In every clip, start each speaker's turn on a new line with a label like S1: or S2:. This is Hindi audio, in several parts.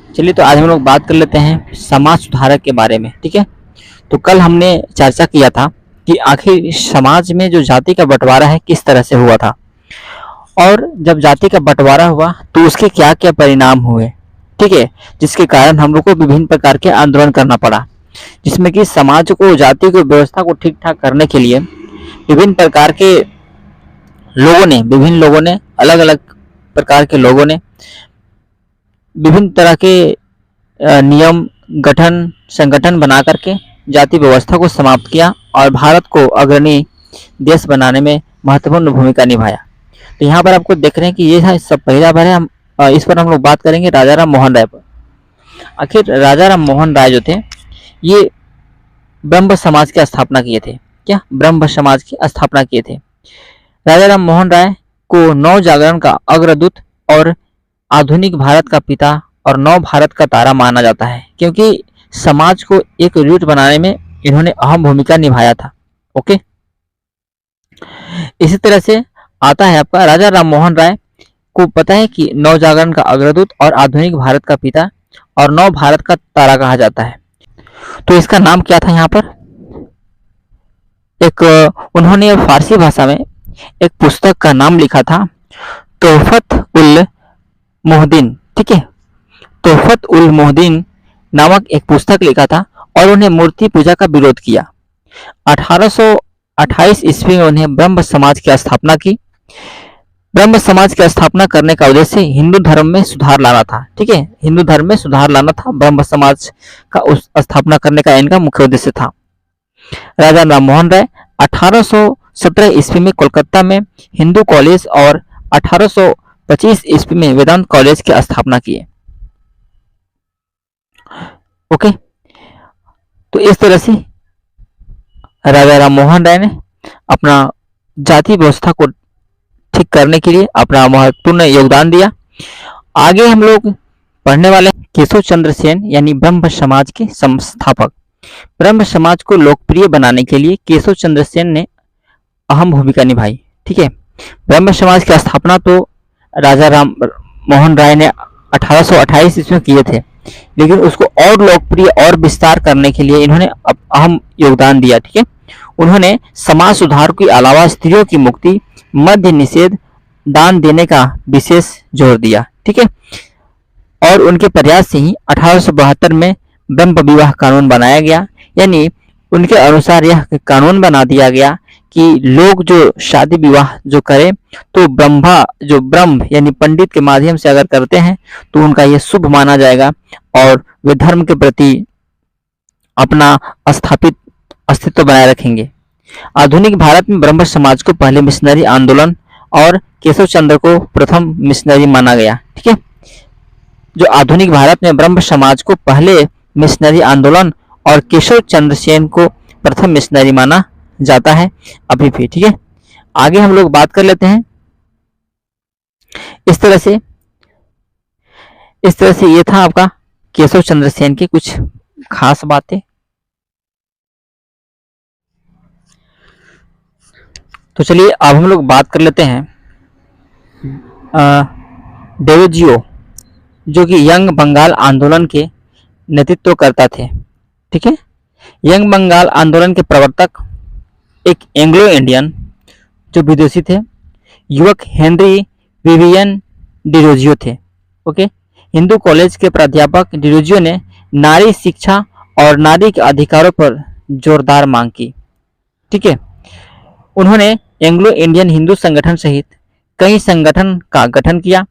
S1: चलिए तो आज हम लोग बात कर लेते हैं समाज सुधारक के बारे में। ठीक है, तो कल हमने चर्चा किया था कि आखिर समाज में जो जाति का बंटवारा है किस तरह से हुआ था, और जब जाति का बंटवारा हुआ तो उसके क्या क्या परिणाम हुए। ठीक है, जिसके कारण हम लोग को विभिन्न प्रकार के आंदोलन करना पड़ा, जिसमें कि समाज को, जाति को, व्यवस्था को ठीक ठाक करने के लिए विभिन्न प्रकार के विभिन्न लोगों ने, अलग अलग प्रकार के लोगों ने विभिन्न तरह के नियम, गठन, संगठन बना करके जाति व्यवस्था को समाप्त किया और भारत को अग्रणी देश बनाने में महत्वपूर्ण भूमिका निभाया। तो यहाँ पर आपको देख रहे हैं कि ये है सब पहला बार है। हम इस पर हम लोग बात करेंगे राजा राम मोहन राय पर। आखिर राजा राम मोहन राय जो थे, ये ब्रह्म समाज की स्थापना किए थे। क्या? ब्रह्म समाज की स्थापना किए थे। राजा राम मोहन राय को नव जागरण का अग्रदूत और आधुनिक भारत का पिता और नव भारत का तारा माना जाता है, क्योंकि समाज को एक रूट बनाने में इन्होंने अहम भूमिका निभाया था। ओके, इसी तरह से आता है आपका राजा राम मोहन राय को पता है कि नव जागरण का अग्रदूत और आधुनिक भारत का पिता और नव भारत का तारा कहा जाता है। तो इसका नाम क्या था? यहाँ पर एक उन्होंने फारसी भाषा में एक पुस्तक का नाम लिखा था, तोहफत उल मोहद्दीन। ठीक है, तोहफत उल मोहद्दीन नामक एक पुस्तक लिखा था और उन्हें मूर्ति पूजा का विरोध किया। 1828 ईस्वी में उन्हें ब्रह्म समाज की स्थापना की। ब्रह्म समाज की स्थापना करने का उद्देश्य हिंदू धर्म में सुधार लाना था। ठीक है, हिंदू धर्म में सुधार लाना था, ब्रह्म समाज का उस स्थापना करने का इनका मुख्य उद्देश्य था। राजा राम मोहन राय 1817 ईस्वी में कोलकाता में हिंदू कॉलेज और 1825 ईस्वी में वेदांत कॉलेज की स्थापना किए। ओके, तो इस तरह से राजा राम मोहन राय ने अपना जाति व्यवस्था को ठीक करने के लिए अपना महत्वपूर्ण योगदान दिया। आगे हम लोग पढ़ने वाले केशव चंद्र सेन यानी ब्रह्म समाज के संस्थापक। ब्रह्म समाज को लोकप्रिय बनाने के लिए केशव चंद्र सेन ने अहम भूमिका निभाई। ठीक है, ब्रह्म समाज की स्थापना तो राजा राम मोहन राय ने 1828 ईस्वी में किए थे, लेकिन उसको और लोकप्रिय और विस्तार करने के लिए इन्होंने अहम योगदान दिया। ठीक है, उन्होंने समाज सुधार के अलावा स्त्रियों की मुक्ति, मद्य निषेध, दान देने का विशेष जोर दिया। ठीक है, और उनके प्रयास से ही 1872 में ब्रह्म विवाह कानून बनाया गया। यानी उनके अनुसार यह कानून बना दिया गया कि लोग जो शादी विवाह जो करें तो ब्रह्म यानी पंडित के माध्यम से अगर करते हैं तो उनका यह शुभ माना जाएगा और वे धर्म के प्रति अपना स्थापित अस्तित्व बनाए रखेंगे। आधुनिक भारत में ब्रह्म समाज को पहले मिशनरी आंदोलन और केशव चंद्र को प्रथम मिशनरी माना गया। ठीक है, जो आधुनिक भारत में ब्रह्म समाज को पहले मिशनरी आंदोलन और केशव चंद्र सेन को प्रथम मिशनरी माना जाता है अभी भी। ठीक है, आगे हम लोग बात कर लेते हैं। इस तरह से ये था आपका केशव चंद्र सेन की कुछ खास बातें। तो चलिए अब हम लोग बात कर लेते हैं डेरोजियो, जो कि यंग बंगाल आंदोलन के नेतृत्व करता थे। ठीक है, यंग बंगाल आंदोलन के प्रवर्तक एक एंग्लो इंडियन जो विदेशी थे, युवक हेनरी विवियन डेरोजियो थे। ओके, हिंदू कॉलेज के प्राध्यापक डेरोजियो ने नारी शिक्षा और नारी के अधिकारों पर जोरदार मांग की। ठीक है, उन्होंने एंग्लो इंडियन हिंदू संगठन सहित कई संगठन का गठन किया।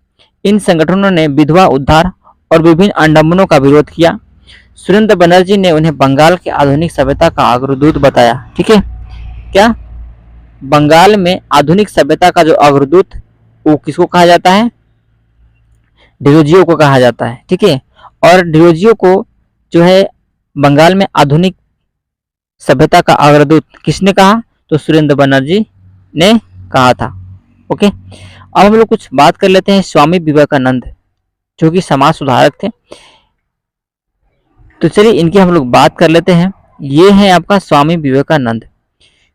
S1: इन संगठनों ने विधवा उद्धार और विभिन्न आडंबरों का विरोध किया। सुरेंद्र बनर्जी ने उन्हें बंगाल के आधुनिक सभ्यता का अग्रदूत बताया। ठीक है, क्या बंगाल में आधुनिक सभ्यता का जो अग्रदूत वो किसको कहा जाता है? डेरोजियो को कहा जाता है। ठीक है, और डेरोजियो को जो है बंगाल में आधुनिक सभ्यता का अग्रदूत किसने कहा? तो सुरेंद्र बनर्जी ने कहा था। ओके, अब हम लोग कुछ बात कर लेते हैं स्वामी विवेकानंद, जो कि समाज सुधारक थे। तो चलिए इनकी हम लोग बात कर लेते हैं। ये है आपका स्वामी विवेकानंद।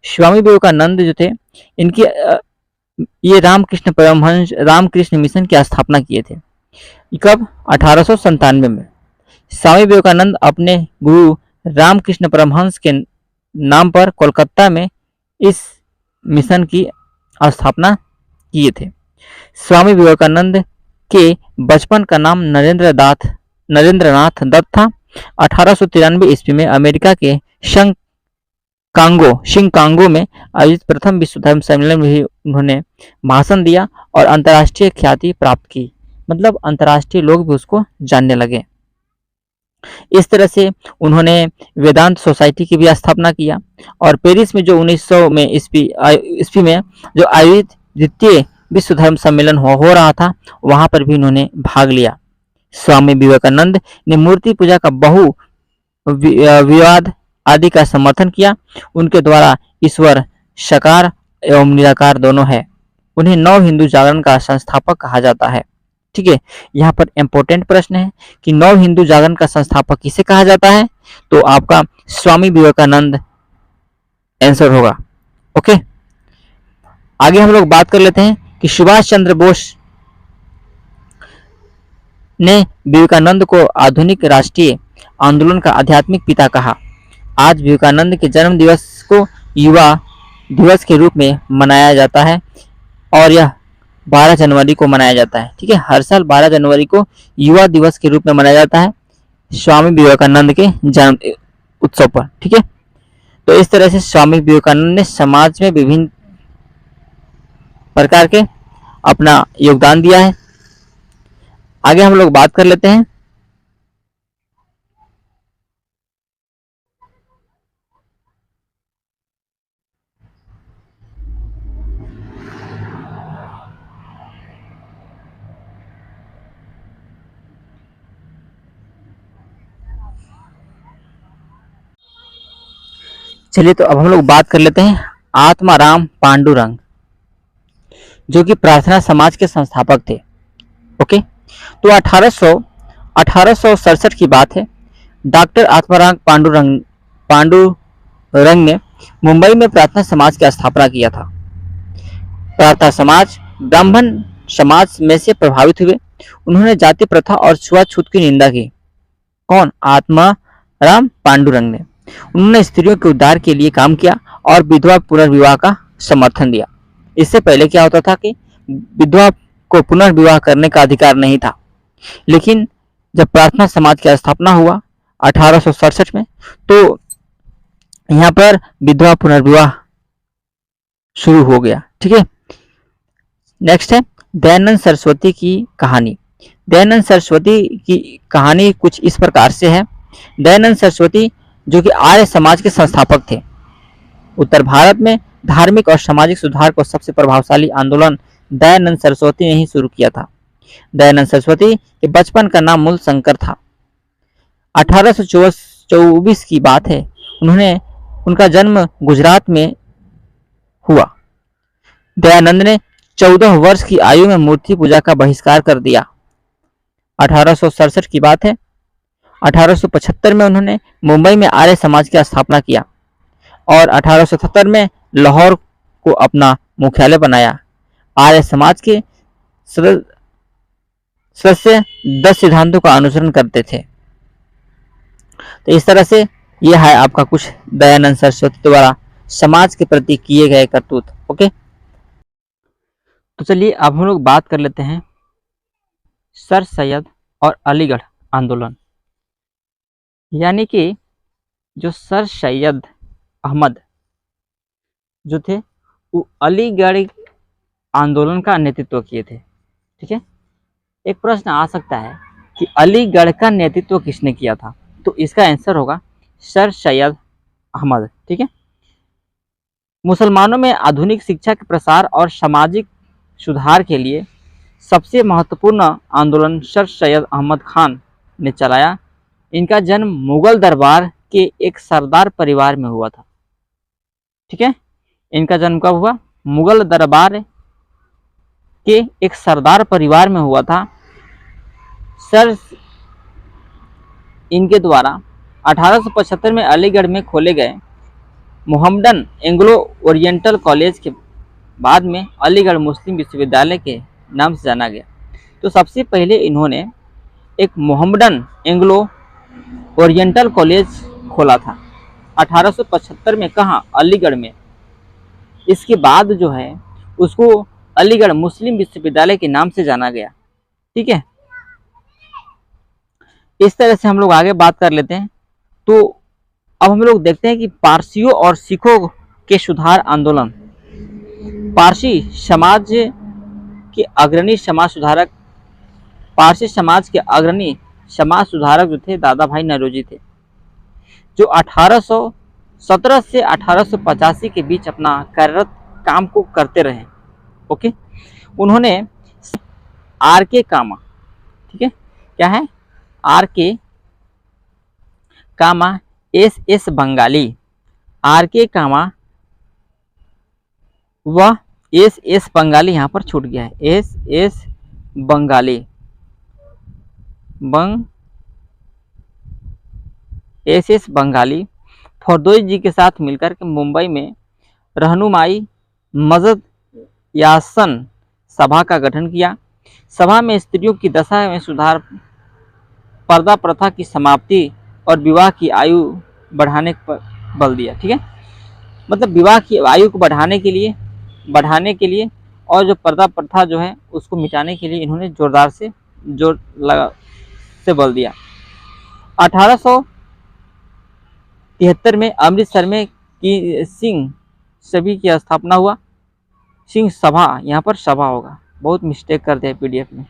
S1: स्वामी विवेकानंद जो थे, इनकी ये रामकृष्ण मिशन की स्थापना किए थे। कब? 1897 में। स्वामी विवेकानंद अपने गुरु रामकृष्ण परमहंस के नाम पर कोलकाता में इस मिशन की स्थापना किए थे। स्वामी विवेकानंद के बचपन का नाम नरेंद्रनाथ दत्त था। 1893 ईस्वी में अमेरिका के शिकागो में आयोजित प्रथम विश्व धर्म सम्मेलन में भी उन्होंने भाषण दिया और अंतर्राष्ट्रीय ख्याति प्राप्त की, मतलब अंतर्राष्ट्रीय लोग भी उसको जानने लगे। इस तरह से उन्होंने वेदांत सोसाइटी की भी स्थापना किया और पेरिस में जो 1900 में ईस्वी में जो आयोजित द्वितीय विश्व धर्म सम्मेलन हो रहा था, वहां पर भी उन्होंने भाग लिया। स्वामी विवेकानंद ने मूर्ति पूजा का विवाद आदि का समर्थन किया। उनके द्वारा ईश्वर साकार एवं निराकार दोनों है। उन्हें नव हिंदू जागरण का संस्थापक कहा जाता है। ठीक है, यहाँ पर इंपॉर्टेंट प्रश्न है कि नव हिंदू जागरण का संस्थापक किसे कहा जाता है, तो आपका स्वामी विवेकानंद आंसर होगा। ओके, आगे हम लोग बात कर लेते हैं कि सुभाष चंद्र बोस ने विवेकानंद को आधुनिक राष्ट्रीय आंदोलन का आध्यात्मिक पिता कहा। आज विवेकानंद के जन्म दिवस को युवा दिवस के रूप में मनाया जाता है और यह 12 जनवरी को मनाया जाता है। ठीक है, हर साल 12 जनवरी को युवा दिवस के रूप में मनाया जाता है स्वामी विवेकानंद के जन्म उत्सव पर। ठीक है, तो इस तरह से स्वामी विवेकानंद ने समाज में विभिन्न प्रकार के अपना योगदान दिया है। आगे हम लोग बात कर लेते हैं चलिए, तो अब हम लोग बात कर लेते हैं आत्माराम पांडुरंग, जो कि प्रार्थना समाज के संस्थापक थे। ओके, तो 1867 की बात है। डॉक्टर आत्माराम पांडुरंग ने मुंबई में प्रार्थना समाज की स्थापना किया था। प्रार्थना समाज ब्राह्मण समाज में से प्रभावित हुए। उन्होंने जाति प्रथा और छुआछूत की निंदा की। कौन? आत्माराम पांडुरंग ने। उन्होंने स्त्रियों के उद्धार के लिए काम किया और विधवा पुनर्विवाह का समर्थन दिया। इससे पहले क्या होता था कि विधवा को पुनर्विवाह करने का अधिकार नहीं था, लेकिन जब प्रार्थना समाज की स्थापना हुआ 1867 में, तो यहाँ पर विधवा पुनर्विवाह शुरू हो गया। ठीक है, नेक्स्ट है दयानंद सरस्वती की कहानी। दयानंद सरस्वती की कहानी कुछ इस प्रकार से है। दयानंद सरस्वती जो कि आर्य समाज के संस्थापक थे। उत्तर भारत में धार्मिक और सामाजिक सुधार को सबसे प्रभावशाली आंदोलन दयानंद सरस्वती ने ही शुरू किया था। दयानंद सरस्वती के बचपन का नाम मूल शंकर था। 1824 की बात है। उनका जन्म गुजरात में हुआ। दयानंद ने 14 वर्ष की आयु में मूर्ति पूजा का बहिष्कार कर दिया। 1867 की बात है। 1875 में उन्होंने मुंबई में आर्य समाज की स्थापना किया और 1870 में लाहौर को अपना मुख्यालय बनाया। आर्य समाज के सदस्य 10 सिद्धांतों का अनुसरण करते थे। तो इस तरह से यह है आपका कुछ दयानंद सरस्वती द्वारा समाज के प्रति किए गए करतूत। ओके, तो चलिए अब हम लोग बात कर लेते हैं सर सैयद और अलीगढ़ आंदोलन। यानी कि जो सर सैयद अहमद जो थे वो अलीगढ़ आंदोलन का नेतृत्व किए थे। ठीक है, एक प्रश्न आ सकता है कि अलीगढ़ का नेतृत्व किसने किया था, तो इसका आंसर होगा सर सैयद अहमद। ठीक है, मुसलमानों में आधुनिक शिक्षा के प्रसार और सामाजिक सुधार के लिए सबसे महत्वपूर्ण आंदोलन सर सैयद अहमद खान ने चलाया। इनका जन्म मुगल दरबार के एक सरदार परिवार में हुआ था। ठीक है, इनका जन्म कब हुआ? मुगल दरबार के एक सरदार परिवार में हुआ था। सर इनके द्वारा 1875 में अलीगढ़ में खोले गए मोहम्मडन एंग्लो ओरिएंटल कॉलेज के बाद में अलीगढ़ मुस्लिम विश्वविद्यालय के नाम से जाना गया। तो सबसे पहले इन्होंने एक मोहम्मडन एंग्लो ओरिएंटल कॉलेज खोला था 1875 में। कहाँ? अलीगढ़ में। इसके बाद जो है उसको अलीगढ़ मुस्लिम विश्वविद्यालय के नाम से जाना गया। ठीक है, इस तरह से हम लोग आगे बात कर लेते हैं। तो अब हम लोग देखते हैं कि पारसियों और सिखों के सुधार आंदोलन। पारसी समाज के अग्रणी समाज सुधारक, पारसी समाज के अग्रणी समाज सुधारक जो थे दादा भाई नौरोजी थे, जो 1817 से 1885 के बीच अपना कार्यरत काम को करते रहे। ओके, उन्होंने आर के कामा, ठीक है, क्या है? आर के कामा, एस एस बंगाली, आर के कामा व एस एस बंगाली, यहाँ पर छूट गया है, S S Bangali, S S Bangali Fardoi ji के साथ मिलकर के मुंबई में रहनुमाई मजद यासन सभा का गठन किया। सभा में स्त्रियों की दशा में सुधार, पर्दा प्रथा की समाप्ति और विवाह की आयु बढ़ाने पर बल दिया। ठीक है, मतलब विवाह की आयु को बढ़ाने के लिए और जो पर्दा प्रथा जो है उसको मिटाने के लिए इन्होंने जोर से बल दिया। 1873 में अमृतसर में की सिंह सभी की स्थापना हुआ। सिंह सभा, यहाँ पर सभा होगा, बहुत मिस्टेक करते हैं पीडीएफ में।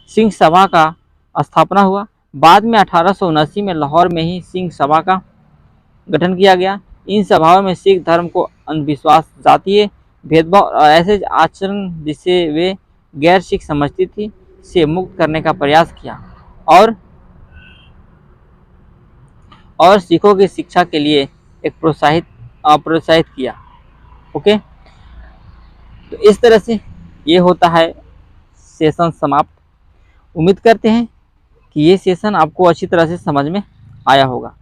S1: सिंह सभा का स्थापना हुआ। बाद में 1879 में लाहौर में ही सिंह सभा का गठन किया गया। इन सभाओं में सिख धर्म को अंधविश्वास, जातीय भेदभाव और ऐसे आचरण जिसे वे गैर सिख समझती थी से मुक्त करने का प्रयास किया और सिखों की शिक्षा के लिए एक प्रोत्साहित किया। ओके, तो इस तरह से ये होता है सेशन समाप्त। उम्मीद करते हैं कि ये सेशन आपको अच्छी तरह से समझ में आया होगा।